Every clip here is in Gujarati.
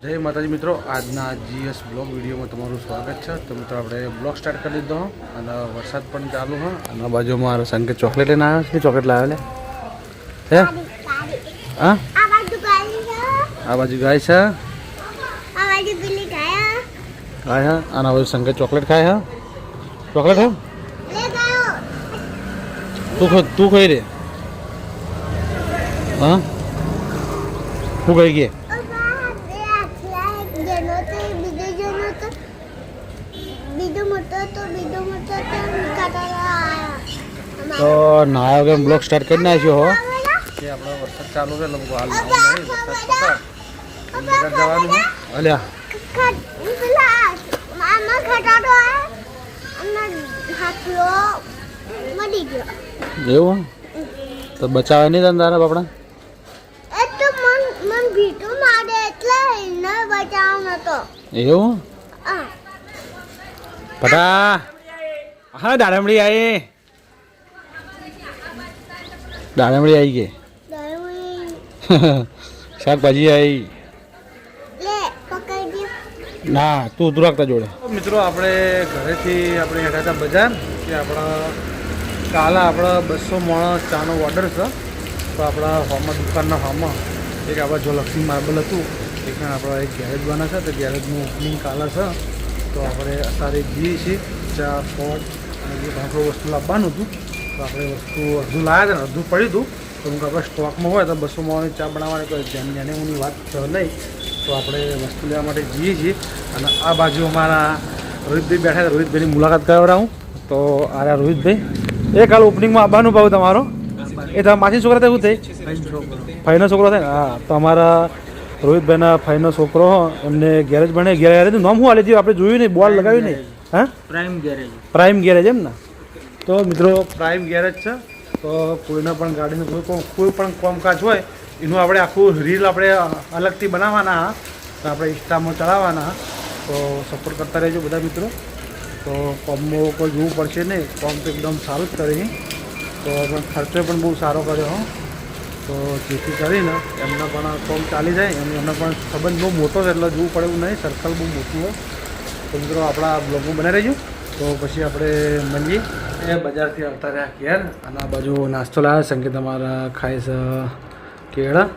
જય માતાજી મિત્રો, આજના જીએસ બ્લોગ વિડીયોમાં તમારું સ્વાગત છે. તો મિત્રો આપણે બ્લોગ સ્ટાર્ટ કરી દીધો અને વરસાદ પણ ચાલુ હ અને બાજુમાં મારો સંકેત ચોકલેટ લઈને આવ્યો છે. ચોકલેટ લાવ્યો લે હે હા આ બાજુ ગાય છે ગાય હા અને બાજુ સંકેત ચોકલેટ ખાય હા ચોકલેટ હા તું ખાઈ રે હા તું ખાઈ ગઈ તો નાયા વગર બ્લોગ સ્ટાર્ટ કરી નાખ્યો હો કે આપણે વરસાદ ચાલુ છે લોકો હાલ વરસાદ જવાનું અલ્યા એવું તો બચાવે નહીં તને તારા બાપડા એવું પટા હા દાડમડી આવી ગઈ શાકભાજી આવી ના તું ઉતરું રાખતા જોડે. મિત્રો આપણે ઘરેથી આપણે હેઠા હતા બજાર કે આપણા કાલે આપણે 200 માણસ ચાનો ઓર્ડર છે. તો આપણા હોમાં દુકાનના હોમાં એક આપણા જો લક્ષ્મી માર્બલ હતું એ પણ આપણા એક ગેરેજ બને છે. તો ગેરેજનું ઓપનિંગ કાલે છે. તો આપણે અત્યારે જઈએ છીએ ચા ફોટ અને જે આપણું વસ્તુ લાવવાનું હતું. તો આપણે વસ્તુ અડધું લાવ્યા હતા ને અડધું પડ્યું હતું. તો હું આપણે સ્ટોકમાં હોય તો 200 માણસની ચા બનાવવાની કોઈ જેને હું વાત છે નહીં. તો આપણે વસ્તુ લેવા માટે જઈએ છીએ અને આ બાજુ અમારા રોહિતભાઈ બેઠા છે. રોહિતભાઈની મુલાકાત કરાવડાવું. તો આ રોહિતભાઈ એ કાલે ઓપનિંગમાં આવવાનું ભાવ તમારો એ તમારા માસી છોકરા એવું થઈ ફાઈનો છોકરો થાય ને હા. તો અમારા રોહિતભાઈના ફાઈનો છોકરો એમને ગેરેજ બને ગેરેજનું નામ શું હાલે છે આપણે જોયું નહીં બોર્ડ લગાવ્યું નહીં હા પ્રાઇમ ગેરેજ એમ ને. તો મિત્રો પ્રાઇમ ગેરેજ છે. તો કોઈને પણ ગાડીનું કોઈ પણ કામકાજ હોય એનું આપણે આખું રીલ આપણે અલગથી બનાવવાના તો આપણે ઇન્સ્ટામાં ચડાવવાના. તો સપોર્ટ કરતા રહેજો બધા મિત્રો. તો કોમમાં કોઈ જોવું પડશે નહીં. કોમ તો એકદમ સારું જ કરે તો પણ ખર્ચો પણ બહુ સારો કર્યો હો. તો જેથી કરીને એમને પણ કોમ ચાલી જાય એમને પણ સંબંધ બહુ મોટો છે એટલે જોવું પડે એવું નહીં. સર્કલ બહુ મોટું હોય. તો મિત્રો આપણા બ્લોગમાં બનાવી રહેજો. તો પછી આપણે મળીએ એ બજારથી આવતા રહ્યા ઘેર અને આ બાજુ નાસ્તો લાવ્યા સંકેત અમારા ખાય છે કેળા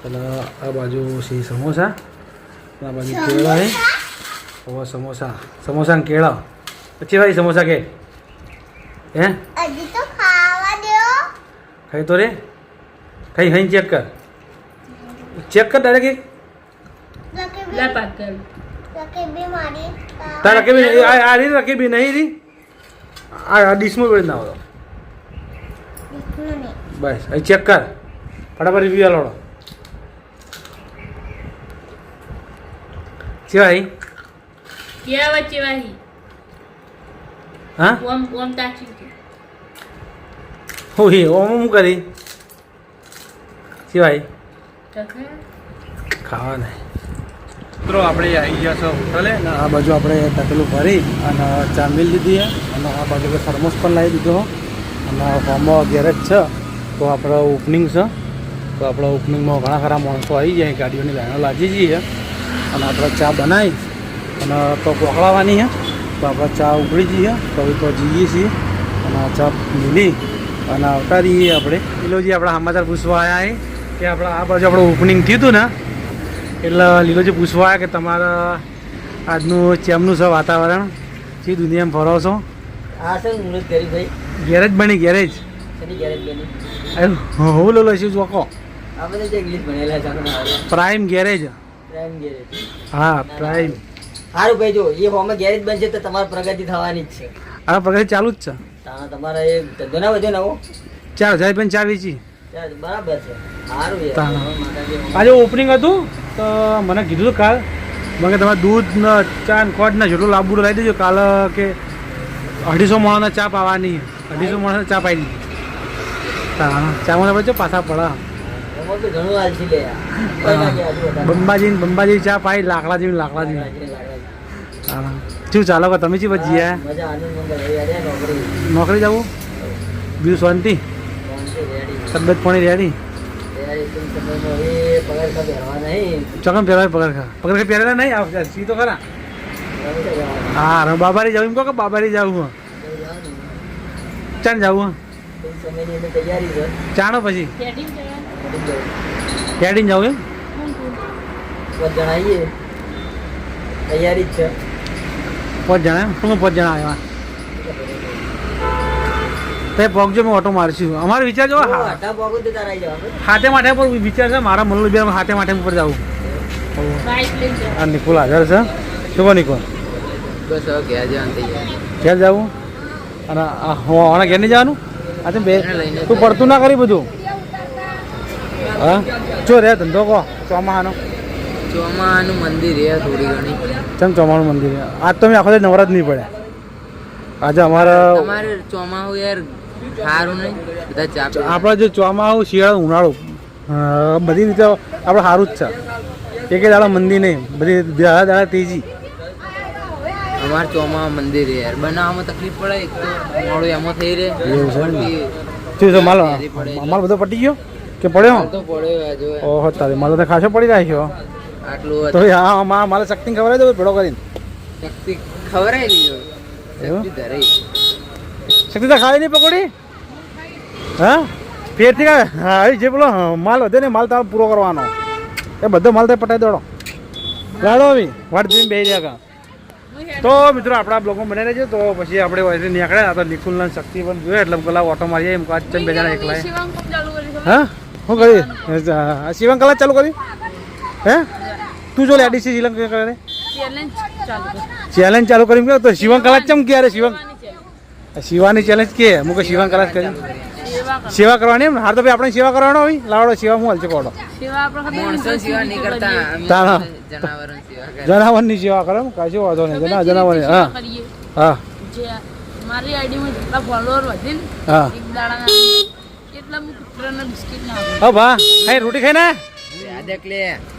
અને આ બાજુ સી સમોસા આ બાજુ કેળા હે હવે સમોસા ને કેળા પછી ભાઈ સમોસા કે હે ખાઈ તો રે ખાઈ ચેક કર ડાયરેક્ટ તારા રકેબી આ રી રકેબી નહીં રી આ ડીશમાં બેડ ના આવતો બસ અહીં ચેક કર ફટાફટ રિવ્યુ આલો ચેવાઈ હા હોઈ ઓમ હું કરી ચેવાઈ ખાવા નહીં. મિત્રો આપણે આવી ગયા છો હોટલે અને આ બાજુ આપણે તપેલું ભરી અને ચા મિલ લીધી અને આ બાજુ થર્મોસ પણ લાવી દીધો અને હોમમાં ગેરેજ છે. તો આપણે ઓપનિંગ છે. તો આપણા ઓપનિંગમાં ઘણા ખરા માણસો આવી જાય ગાડીઓની લાઈનો લાગી જઈએ અને આપણે ચા બનાવી અને તો પકડાવવાની છે. તો આપણે ચા ઉકળી જઈએ તો જઈએ છીએ અને ચા મિલી અને આવતા રહીએ આપણે લીલોજી આપણા સમાચાર પૂછવા આવ્યા કે આપણે આ બાજુ આપણું ઓપનિંગ થયું હતું ને એટલે લીલોજી પૂછવા આવ્યા કે તમારા આજનું ચેમનું છે વાતાવરણ જે દુનિયામાં ફરો છો. ગેરેજ બની ગેરેજ હું લો લઈશું ચોકો પ્રાઇમ ગેરેજ હા પ્રાઇમ સારું ભાઈ જો એ હોમે ગેરેજ બનશે તો તમારી પ્રગતિ થવાની જ છે. આ પ્રગતિ ચાલુ જ છે. તમારા એ ધંધો ના વધ્યો નવો 4000 પણ ચા વેચી બરાબર છે. સારું આજે ઓપનિંગ હતું તો મને કીધું કાલ મને કે તમારે દૂધ ને ચા ને ખોટ ને જેટલું લાંબુ લાવી દેજો કાલે કે 250 માણસને ચા પાવાની 250 માણસને ચા પાઈ દીધી. ચામાં આપણે પાછા પડે ઘણું હાલ છે બંબાજી ચા પાઈ લાકડા જેવી હા શું ચાલો કે તમે ચી બચી નોકરી જવું બીજું શાંતિ તબિયત પાણી રેડી સમયમાં હવે પગારખા પહેરવા નહીં. ચોકમ પહેરવાય પગરખા પહેરેલા નહીં આવશે સી તો ખરા. હવે તો જવાનું. હા બાબારી જાવ એમ કહો કે બાબારી જાવું હવે જવાનું. ચાણ જાવું ટૂંક સમયની એની તૈયારી છે. ચાણો પછી પડી જવું. કેડીને જાવું એમ 5 જણા આવીએ. તૈયારી જ છે. 5 જણા એમ શું 5 જણા આવ્યા તે પગજો મેં ઓટો મારશું અમારે વિચાર જો આટા પોગો તો તારા આવી જવાનું. હાથે માથે પર વિચાર છે મારા મલ્લુ બે હાથે માથે ઉપર જવું. આ નિકુલ હાજર છે શું કહો નિકુલ બસ હવે ઘેર જવાનું તૈયાર. ઘેર જવું અને આના ઘેર નહીં જવાનું આ તો બે તું પડતું ના કરી બધું હા જો રે ધંધો કહો ચોમાહાનો ચોમાનું મંદિર એ થોડી ઘણી. ચમ ચોમાનું મંદિર આજ તો મેં આખો દિવસ નવરાત નહીં પડ્યા આજે અમારા તમારે ચોમાહું યાર સારું નહીં બધા ચા પીવે. આપણે જે ચોમાસું શિયાળો ઉનાળો બધી રીતે આપણે સારું જ છે એક દાડા મંદી નહીં બધી દાડા તેજી. અમારે ચોમા મંદિર યાર બનાવવામાં તકલીફ પડે. એક તો મોડું એમાં થઈ રહે. એવું છે ને? શું છે માલ માલ બધો પટી ગયો કે પડ્યો તો પડ્યો જો ઓહો તારે માલ તો ખાસો પડી રાખ્યો આટલું તો હા મારે શક્તિ ખબર દે ભેડો કરીને શક્તિ ખવરાઈ લીધો. એવું? શક્તિ ધરે. શક્તિ તો ખાઈ નહીં પકોડી હા ફેરથી કાંઈ હા એ જે પેલો માલ વધે ને માલ તારો પૂરો કરવાનો એ બધો માલ તો પટાઈ દોડો લાડો આવી વાટ જોઈને બેસી રહ્યા કા. તો મિત્રો આપણા બ્લોગમાં બનાવી રહેજો તો પછી આપણે વયથી નીકળ્યા તો નિકુલના શક્તિ પણ જોઈએ એટલે કલા ઓટો મારીએ એમ કાચ બે જણા એકલા હા શું કરી શિવંગ કલા ચાલુ કરી હે તું જો લેડી છે શિવંગ કરે ચેલેન્જ ચાલુ કરી તો શિવંગ કલા ચમ ક્યારે શિવાની ચેલેન્જ કે મુકે શિવંગ કલા કરી સેવા કરવાની એમ હાર તો ભાઈ આપણે સેવા કરવાનો હોય લાવડો સેવા હું હલશે કોડો જનાવરની સેવા કરે કશું વાંધો નહીં જનાવરની હા હા મારી આઈડીમાં જેટલા ફોલોઅર વધે ને હા એક દાડાના એટલા હું કૂતરાના બિસ્કિટ ના આપું. હા ભા ખાઈ રોટી ખાઈ ને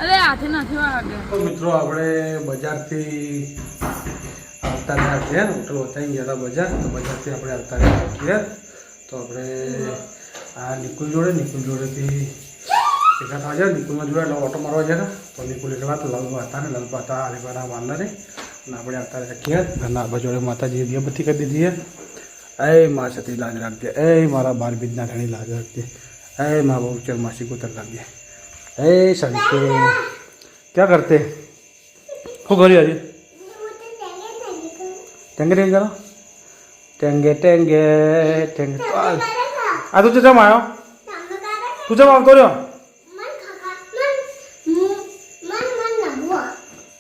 અરે હાથે નથી વાગે. તો મિત્રો આપણે બજારથી આવતા રહ્યા ઘેર હોટલ વતાવી ગયા બજાર તો બજારથી આપણે આવતા રહ્યા ઘેર તો આપણે આ નિકુલ જોડેથી ભેગા થવા જાય નિકુલમાં જોડે એટલે ઓટો મારવા જાય તો નિકુલ એકલા તો લલબા હતા ને લલબા હતા આરીવાના વાંદા ને અને આપણે આવતા રહ્યા ઘેર ઘરના આબા જોડે માતાજીએ દીવાબત્તી કરી દીધી એ મા સતી લાજ રાખજે એ મારા બાર બીજના ધણી લાજ રાખજે એ મા બહુ ચલ માસી કુતર લાગજે એ સંતે क्या करते खूब घरी आज टेंगे टेंगे करो टेंगे टेंगे टेंगे आ तू जब आयो तू जब आवतो રહ્યો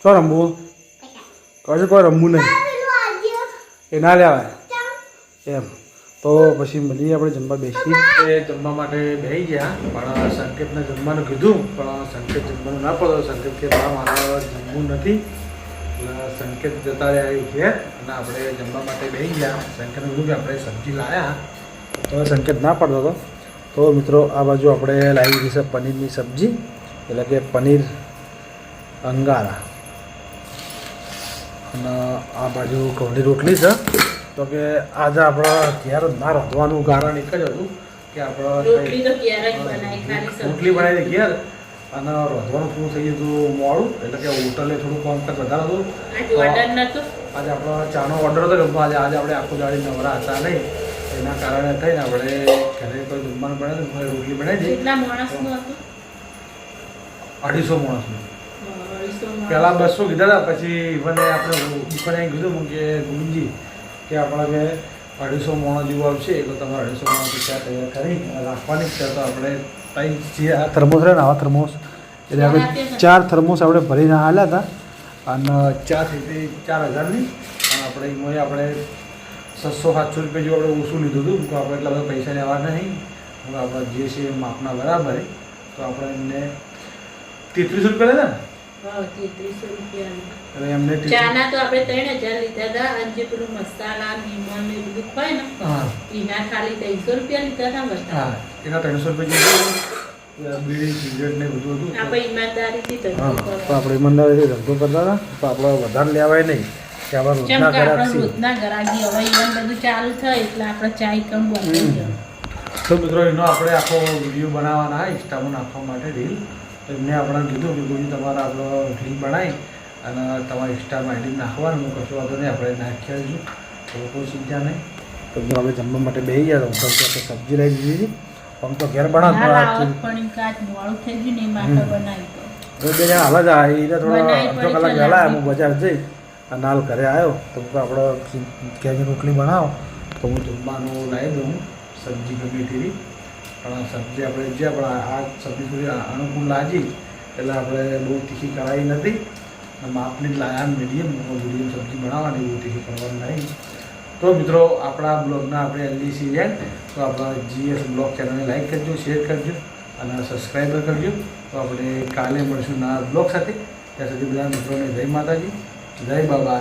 ચો રમવું કશું કોઈ રમવું નહીં એ ના લેવાય એમ તો પછી મળીએ આપણે જમવા બેસી એ જમવા માટે બેસી ગયા પણ સંકેતને જમવાનું કીધું પણ સંકેત જમવાનું ના પડો સંકેત કે મારા જમવું નથી એટલે સંકેત જતા રહ્યા ઘેર અને આપણે જમવા માટે બેસી ગયા સંકેતને કીધું કે આપણે સબ્જી લાવ્યા તો સંકેત ના પડતો હતો તો મિત્રો આ બાજુ આપણે લાવી દીધી છે પનીરની સબ્જી એટલે કે પનીર અંગારા અને આ બાજુ ઘઉંની રોટલી છે તો કે આજે આપણે ઘેર ના રાંધવાનું કારણ એક જ હતું કે આપણે રોટલી બનાવી ઘેર અને રાંધવાનું થોડું થઈ ગયું હતું મોડું એટલે કે હોટલે થોડું કામકાજ વધારે હતું આજે આપણો ચાનો ઓર્ડર હતો આજે આપણે આખું દાડી નવરા હતા નહીં એના કારણે થઈને આપણે ઘરે કોઈ જમવાનું બનાવ્યું રોટલી બનાવી દઈએ 250 માણસનું પહેલાં 200 કીધા હતા પછી મને આપણે દુકાને કીધું કે ગુરુજી કે આપણા કે 250 માણસ જેવું આવશે એટલે તમારે 250 માણસ ચા તૈયાર કરી રાખવાની જ છે તો આપણે ત્યાં જે આ થર્મોસ રહે ને આવા થર્મોસ એટલે આપણે 4 થર્મોસ આપણે ભરીને હાલ્યા હતા અને ચા થઈ હતી 4000ની અને આપણે એમાં આપણે 600-700 રૂપિયા જેવું આપણે ઓછું લીધું હતું તો આપણે એટલા બધા પૈસા લેવા નહીં હવે આપણે જે છે માપના બરાબર તો આપણે એમને 33 રૂપિયા લેતા ને એમને ચાના તો આપણે 3000 લીધા હતા અને જે પેલું મસાલા લીમન ને બધું હોય ને એના ખાલી 300 રૂપિયા લીધા હતા બધા હા એના 300 રૂપિયા જેવું બીડી સિગરેટ ને બધું હતું આપણે ઈમાનદારીથી તો આપણે ઈમાનદારીથી ધંધો કરતા હતા તો આપણે વધારે લેવાય નહીં કે આપણે રોજના ગ્રાહક રોજના ગ્રાહકી હવે ઈવન બધું ચાલુ થાય એટલે આપણે ચાય કમ બંધ તો મિત્રો એનો આપણે આખો વિડીયો બનાવવાના ઇન્સ્ટામાં નાખવા માટે રીલ. તો એમને આપણે કીધું કે કોઈ તમારે આપણો રીલ બનાવી અને તમારા ઇન્સ્ટામાં આઈડી નાખવાનું કશું વાંધો નહીં, આપણે નાખી આવીશું, તો કોઈ ચિંતા નહીં. તો મિત્રો આપણે જમવા માટે બેસી ગયા તો આપણે સબ્જી લઈ દીધી. આમ તો ઘેર બનાવતો પણ કાચ મોડું થઈ ગયું ને એ માટે બનાવી તો બે જણા હાલ જ આવે એને થોડા અડધો કલાક વહેલા હું બજાર જઈ અને હાલ ઘરે આવ્યો તો આપણે ક્યાંય રોટલી બનાવો તો હું જમવાનું લાવી દઉં સબ્જી ગમે તેવી. પણ સબ્જી આપણે જે આપણે આ સબ્જી થોડી અનુકૂળ લાગી એટલે આપણે બહુ તીખી કરાવી નથી, માપની જ લાવ્યા મીડિયમ સબ્જી બનાવવાની, બહુ તીખી કરવાની નહીં. તો મિત્રો આપણા બ્લોગના આપણે LDC રેન્ક તો આપણા GS બ્લોગ ચેનલને લાઈક કરજો, શેર કરજો અને સબસ્ક્રાઈબર કરજો. તો આપણે કાલે મળીશું નવા બ્લોગ સાથે. ત્યાં સુધી બધા મિત્રોને જય માતાજી, જય બાબા.